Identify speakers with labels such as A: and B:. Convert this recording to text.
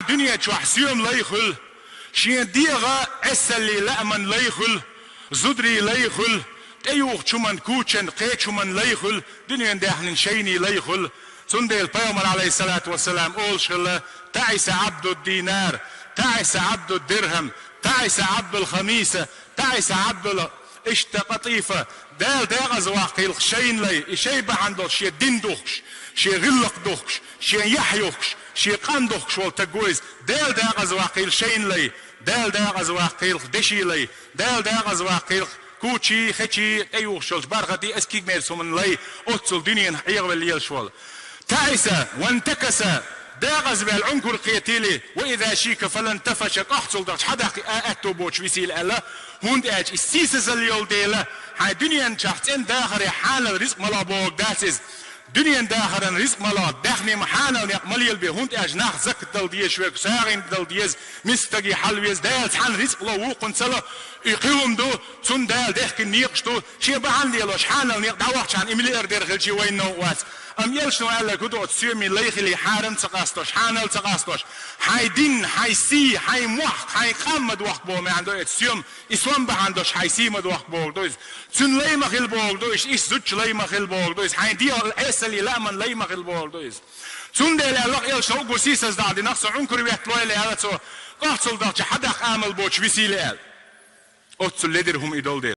A: دنيا تشوحسيوم ليخل شين ديغا اسلي لأمن ليخل زدري ليخل ايوخ شمن كوچن قيت شمن ليخل دنيا داحن شيني ليخل سندي البيغمبر عليه الصلاة والسلام قول شغله تعس عبد الدينار تعس عبد الدرهم تعس عبد الخميسة تعس عبد اشتا قطيفة دال داغز واقيل شين لي اشيبه عنده شي دين دوخش شي غلق دوخش شي يحيوخش شي قان دوخش والتقويز دال داغز واقيل شين لي دال داغز واقيل دشي لي دال داغز واقيل كوتشي خشي ايوخ شلش بارغتي اسكيك ميرسو من لي اوتسل دنيا حيغ بالليل شوال تعس وانتكس داغز بالعنكر قيتيلي واذا شيك فلن تفشك احصل درش حدا اتو بوش ويسيل الا هوند اج السيسس اليول ديلا هاي دنيا شخصين داخل حال الرزق ملا بوك داسز دنيا داخل رزق ملا داخني محانا مليل به هوند اج ناخ زك دل ديش ويك ساغين دل ديز مستقي حلويز دال حال رزق لو وقن سلا يقيوم دو تون دال داخك نيقشتو شي بعن ديلوش حانا نيق داوخش عن املي اردير خلشي وين نوات ام يلشنو قال كدو تسيمي ليخلي حارم تقاستوش حانل تقاستوش حي دين حي سي حي موح حي قمد وقت بو ما عنده تسيم اسلام بهندوش حي سي مد وقت بو دوز تن لي مخل بو دوز ايش زوج لي مخل بو دوز حي دي اسلي لا من لي مخل بو دوز تن دل الله يلشو غوسيسز دادي نفس عنكر وقت لوي لي هذا تو قحصل داش حدا عامل بوش وسيله اوتسل لدرهم ايدول